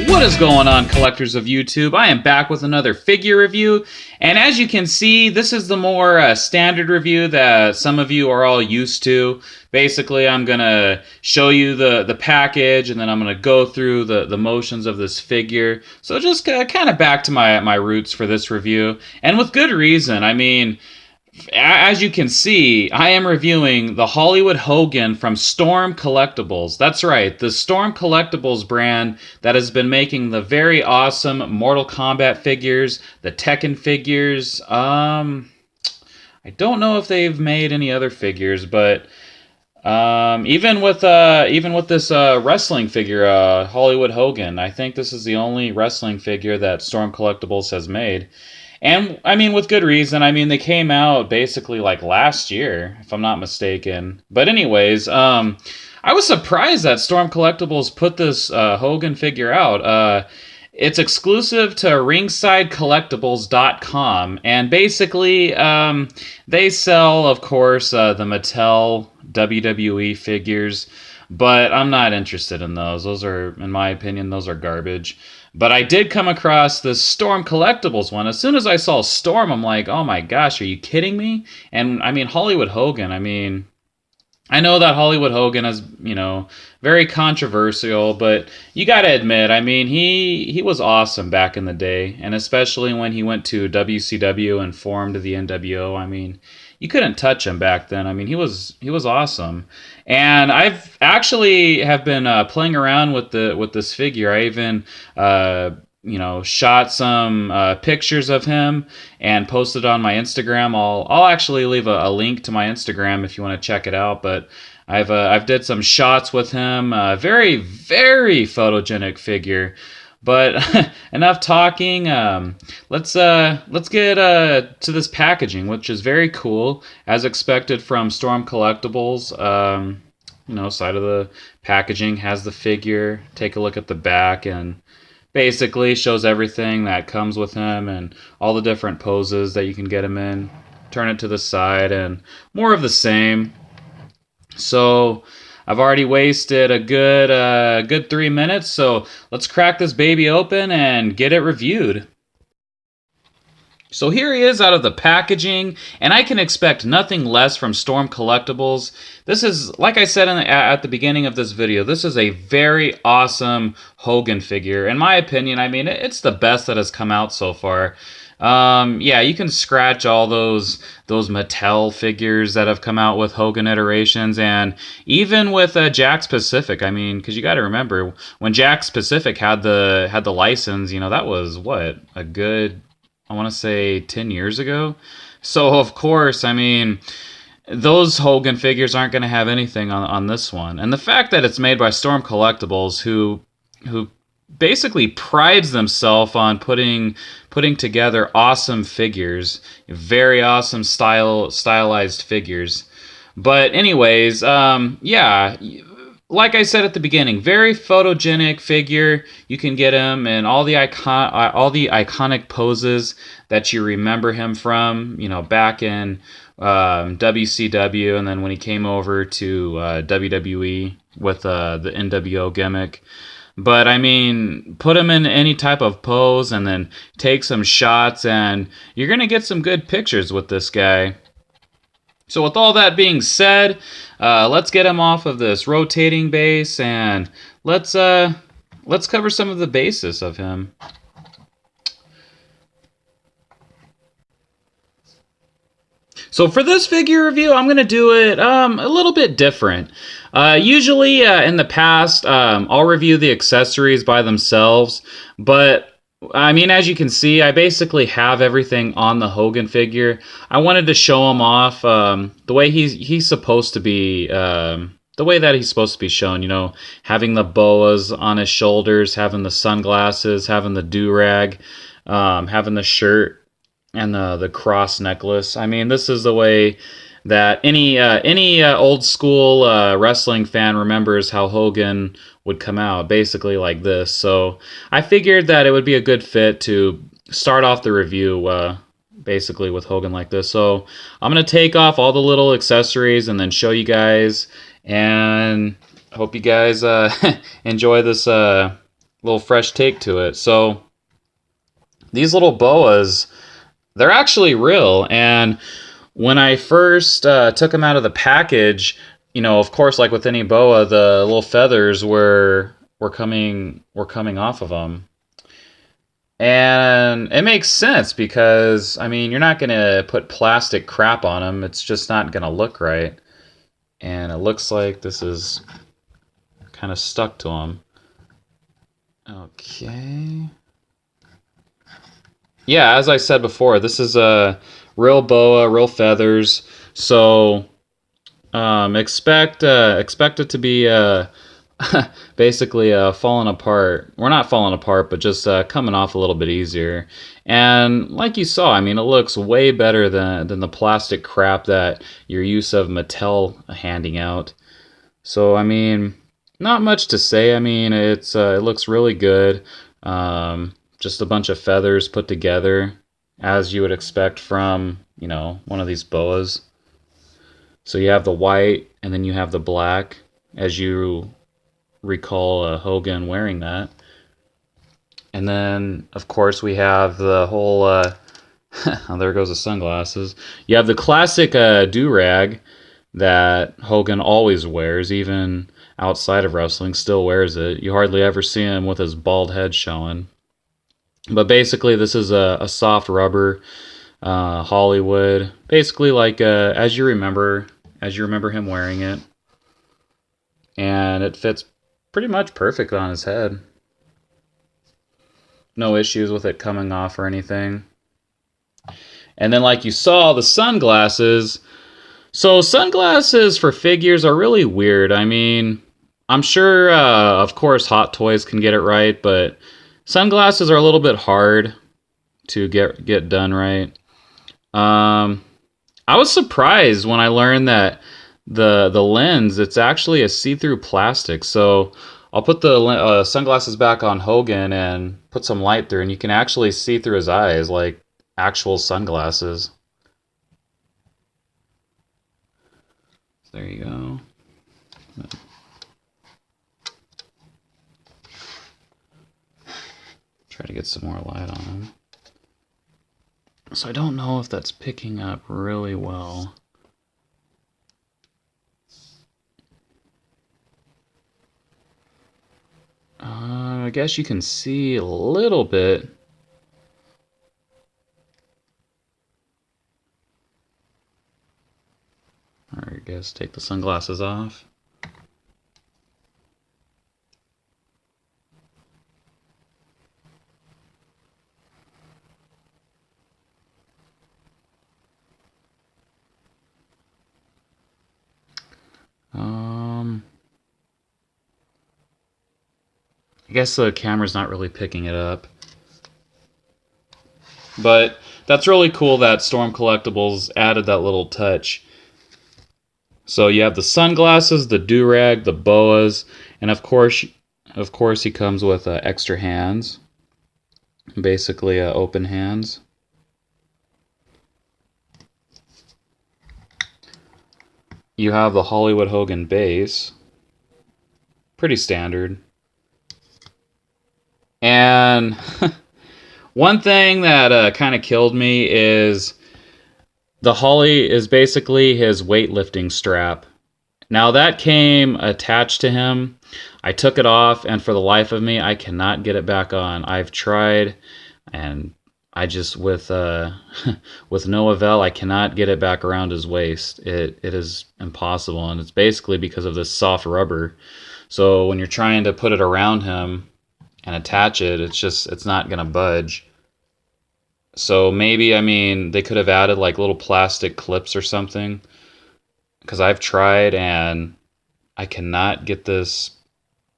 What is going on, collectors of YouTube? I am back with another figure review, and as you can see, this is the more standard review that some of you are all used to. Basically, I'm going to show you the package, and then I'm going to go through the motions of this figure. So just kind of back to my roots for this review, and with good reason. I mean, as you can see, I am reviewing the Hollywood Hogan from Storm Collectibles. That's right, the Storm Collectibles brand that has been making the very awesome Mortal Kombat figures, the Tekken figures. I don't know if they've made any other figures, but even with this wrestling figure, Hollywood Hogan, I think this is the only wrestling figure that Storm Collectibles has made. And, I mean, with good reason. I mean, they came out basically like last year, if I'm not mistaken. But anyways, I was surprised that Storm Collectibles put this Hogan figure out. It's exclusive to ringsidecollectibles.com. And basically, they sell, of course, the Mattel WWE figures. But I'm not interested in those. Those are, in my opinion, those are garbage. But I did come across the Storm Collectibles one. As soon as I saw Storm, I'm like, oh my gosh, are you kidding me? And I mean, Hollywood Hogan, I mean, I know that Hollywood Hogan is, very controversial, but you got to admit, I mean, he was awesome back in the day, and especially when he went to WCW and formed the NWO. I mean, you couldn't touch him back then. I mean, he was awesome. And I've actually have been playing around with this figure. I even shot some pictures of him and posted on my Instagram. I'll actually leave a link to my Instagram if you want to check it out. But I've did some shots with him. Very, very photogenic figure. But enough talking. Let's get to this packaging, which is very cool, as expected from Storm Collectibles. Side of the packaging has the figure. Take a look at the back, and basically shows everything that comes with him and all the different poses that you can get him in. Turn it to the side, and more of the same. So I've already wasted a good 3 minutes, so let's crack this baby open and get it reviewed. So here he is out of the packaging, and I can expect nothing less from Storm Collectibles. This is, like I said at the beginning of this video, this is a very awesome Hogan figure. In my opinion, I mean, it's the best that has come out so far. Yeah, you can scratch all those Mattel figures that have come out with Hogan iterations, and even with Jakks Pacific. I mean, because you got to remember, when Jakks Pacific had the license, that was what, a good, I want to say 10 years ago. So of course, I mean, those Hogan figures aren't going to have anything on this one. And the fact that it's made by Storm Collectibles, who basically prides themselves on putting together awesome figures, very awesome stylized figures. But anyways, yeah, like I said at the beginning, very photogenic figure. You can get him in all the iconic poses that you remember him from, back in WCW, and then when he came over to WWE with the NWO gimmick. But I mean, put him in any type of pose and then take some shots, and you're going to get some good pictures with this guy. So with all that being said, let's get him off of this rotating base, and let's cover some of the basis of him. So for this figure review, I'm going to do it a little bit different. Usually in the past, I'll review the accessories by themselves, but I mean, as you can see, I basically have everything on the Hogan figure. I wanted to show him off the way he's supposed to be, the way that he's supposed to be shown, having the boas on his shoulders, having the sunglasses, having the do-rag, having the shirt, and the cross necklace. I mean, this is the way that any old school wrestling fan remembers how Hogan would come out, basically like this. So I figured that it would be a good fit to start off the review basically with Hogan like this. So I'm gonna take off all the little accessories and then show you guys, and hope you guys enjoy this little fresh take to it. So these little boas, they're actually real, and when I first took them out of the package, you know, of course, like with any boa, the little feathers were coming off of them, and it makes sense because I mean, you're not gonna put plastic crap on them; it's just not gonna look right. And it looks like this is kind of stuck to them. Okay. Yeah, as I said before, this is a real boa, real feathers. So expect it to be basically falling apart. We're not falling apart, but just coming off a little bit easier. And like you saw, I mean, it looks way better than the plastic crap that you're used of Mattel handing out. So I mean, not much to say. I mean, it looks really good. Just a bunch of feathers put together, as you would expect from, you know, one of these boas. So you have the white, and then you have the black, as you recall Hogan wearing that. And then, of course, we have the whole, oh, there goes the sunglasses. You have the classic do-rag that Hogan always wears, even outside of wrestling, still wears it. You hardly ever see him with his bald head showing. But basically, this is a soft rubber Hollywood, basically like as you remember him wearing it, and it fits pretty much perfect on his head. No issues with it coming off or anything. And then, like you saw, the sunglasses. So sunglasses for figures are really weird. I mean, I'm sure, of course, Hot Toys can get it right, but sunglasses are a little bit hard to get done right. I was surprised when I learned that the lens, it's actually a see-through plastic. So I'll put the sunglasses back on Hogan and put some light through, and you can actually see through his eyes like actual sunglasses. There you go. Try to get some more light on him. So I don't know if that's picking up really well. I guess you can see a little bit. Alright, I guess take the sunglasses off. I guess the camera's not really picking it up. But that's really cool that Storm Collectibles added that little touch. So you have the sunglasses, the do-rag, the boas, and of course he comes with extra hands. Basically open hands. You have the Hollywood Hogan base. Pretty standard. And one thing that kind of killed me is the Holly is basically his weightlifting strap. Now that came attached to him. I took it off, and for the life of me, I cannot get it back on. I've tried, and I just with no avail. I cannot get it back around his waist. It is impossible, and it's basically because of this soft rubber. So when you're trying to put it around him and attach it, it's not gonna budge. So maybe, I mean, they could have added like little plastic clips or something, because I've tried and I cannot get this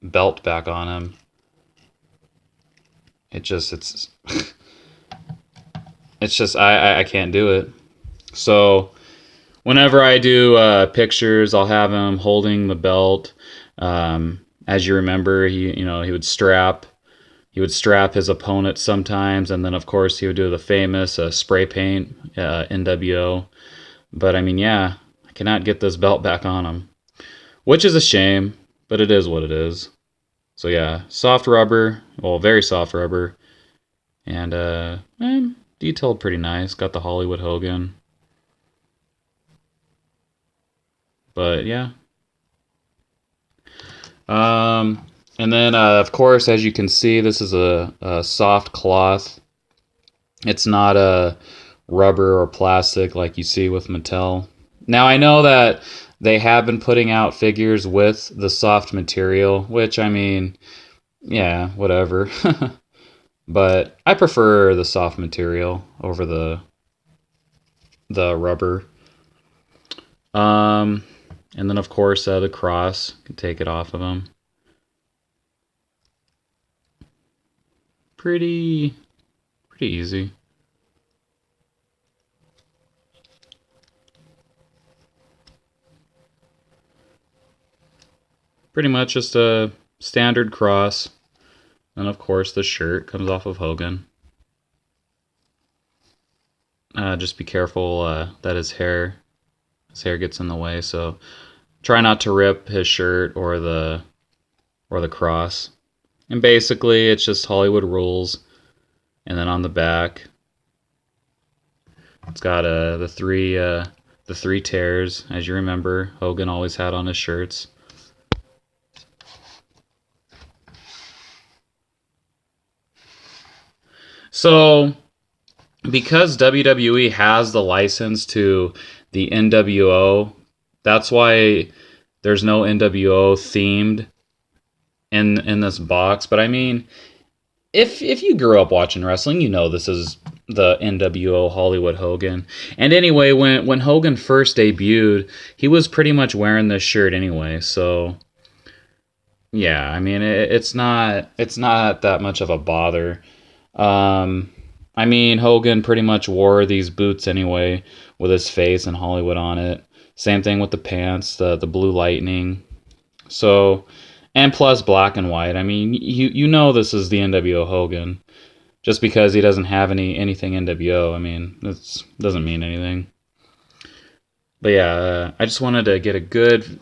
belt back on him. It's it's just I can't do it. So whenever I do pictures, I'll have him holding the belt. As you remember, he would strap his opponent sometimes, and then of course he would do the famous spray paint NWO. But I mean, yeah, I cannot get this belt back on him, which is a shame, but it is what it is. So yeah, soft rubber, well, very soft rubber, and detailed pretty nice. Got the Hollywood Hogan. But yeah. And then, of course, as you can see, this is a soft cloth. It's not a rubber or plastic like you see with Mattel. Now, I know that they have been putting out figures with the soft material, which, I mean, yeah, whatever. But I prefer the soft material over the rubber. And then, of course, the cross. You can take it off of them. Pretty easy. Pretty much just a standard cross. And of course the shirt comes off of Hogan. Just be careful that his hair gets in the way, so try not to rip his shirt or the cross. And basically it's just Hollywood rules. And then on the back it's got the three tears, as you remember Hogan always had on his shirts. So, because WWE has the license to the NWO, that's why there's no NWO themed in this box. But I mean, if you grew up watching wrestling, you know this is the NWO Hollywood Hogan. And anyway, when Hogan first debuted, he was pretty much wearing this shirt anyway. So, yeah, I mean, it's not that much of a bother. I mean, Hogan pretty much wore these boots anyway with his face and Hollywood on it. Same thing with the pants, the Blue Lightning. So, and plus black and white. I mean, you know this is the NWO Hogan. Just because he doesn't have anything NWO, I mean, it doesn't mean anything. But yeah, I just wanted to get a good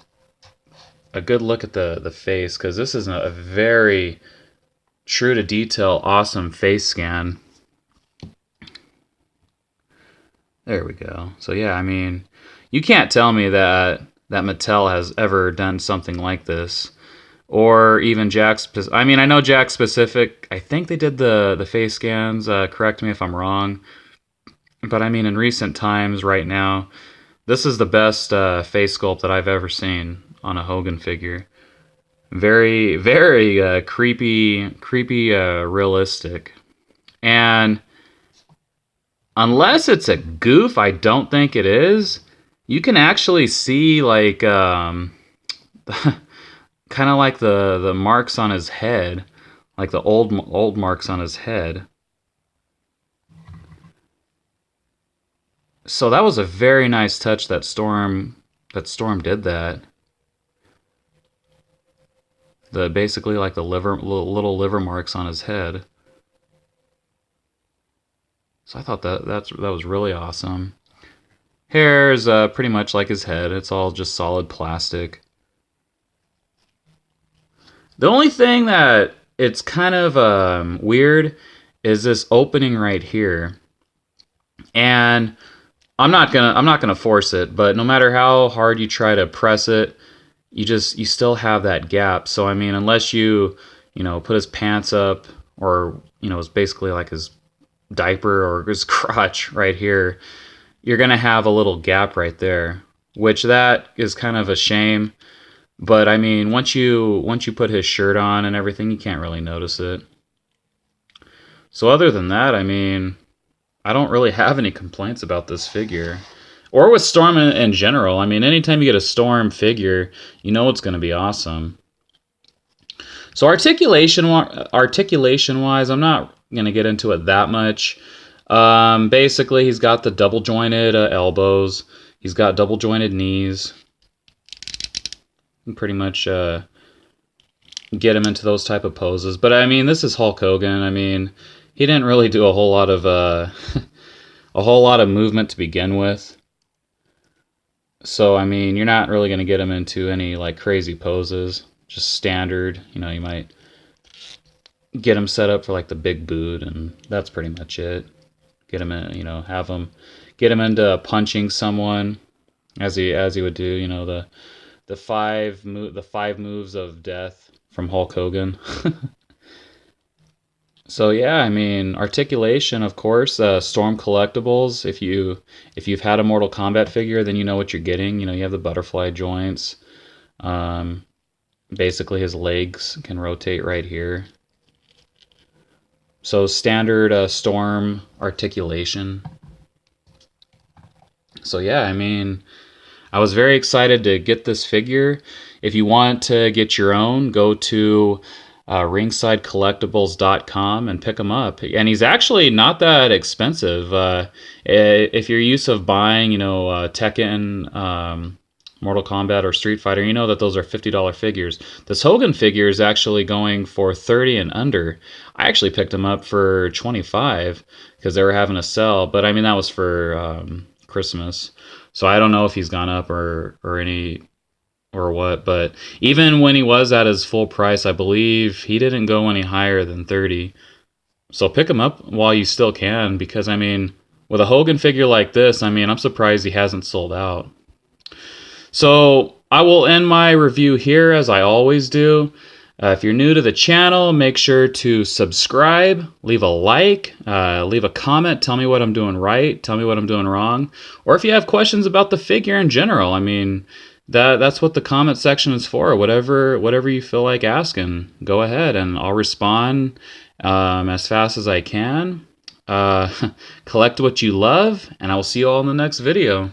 look at the face, because this is a very true to detail, awesome face scan. There we go. So yeah, I mean, you can't tell me that Mattel has ever done something like this, or even Jakks. I mean, I know Jakks Specific. I think they did the face scans. Correct me if I'm wrong. But I mean, in recent times, right now, this is the best face sculpt that I've ever seen on a Hogan figure. Very, very creepy, realistic. And unless it's a goof, I don't think it is. You can actually see like kind of like the marks on his head, like the old marks on his head. So that was a very nice touch that Storm did that. Basically like the little liver marks on his head. So I thought that was really awesome. Hair is pretty much like his head. It's all just solid plastic. The only thing that it's kind of weird is this opening right here. And I'm not gonna force it, but no matter how hard you try to press it, you still have that gap. So I mean, unless you put his pants up, or it's basically like his diaper or his crotch right here, you're gonna have a little gap right there, which that is kind of a shame. But I mean, once you put his shirt on and everything, you can't really notice it. So other than that, I mean, I don't really have any complaints about this figure. Or with Storm in general. I mean, anytime you get a Storm figure, you know it's going to be awesome. So articulation-wise, I'm not going to get into it that much. Basically, he's got the double-jointed elbows. He's got double jointed knees. And pretty much get him into those type of poses. But I mean, this is Hulk Hogan. I mean, he didn't really do a whole lot of a whole lot of movement to begin with. So I mean, you're not really going to get him into any like crazy poses. Just standard. You know, you might get him set up for like the big boot, and that's pretty much it. Get him in, you know, have him get him into punching someone as he would do. You know, the five moves of death from Hulk Hogan. So yeah, I mean, Articulation, of course, Storm Collectibles. If you've had a Mortal Kombat figure, then you know what you're getting. You know, you have the butterfly joints. Um, Basically, his legs can rotate right here. So standard Storm Articulation. So yeah, I mean, I was very excited to get this figure. If you want to get your own, go to ringsidecollectibles.com and pick him up. And he's actually not that expensive. If you're used to buying, you know, Tekken, Mortal Kombat, or Street Fighter, you know that those are $50 figures. This Hogan figure is actually going for $30 and under. I actually picked him up for $25 because they were having a sale. But I mean, that was for Christmas. So I don't know if he's gone up or any or what, but even when he was at his full price, I believe he didn't go any higher than 30. So pick him up while you still can, because I mean, with a Hogan figure like this, I mean, I'm surprised he hasn't sold out. So I will end my review here as I always do. If you're new to the channel, make sure to subscribe, leave a like, leave a comment, tell me what I'm doing right, tell me what I'm doing wrong, or if you have questions about the figure in general. I mean, that's what the comment section is for. Whatever you feel like asking, go ahead and I'll respond as fast as I can. Collect what you love, and I will see you all in the next video.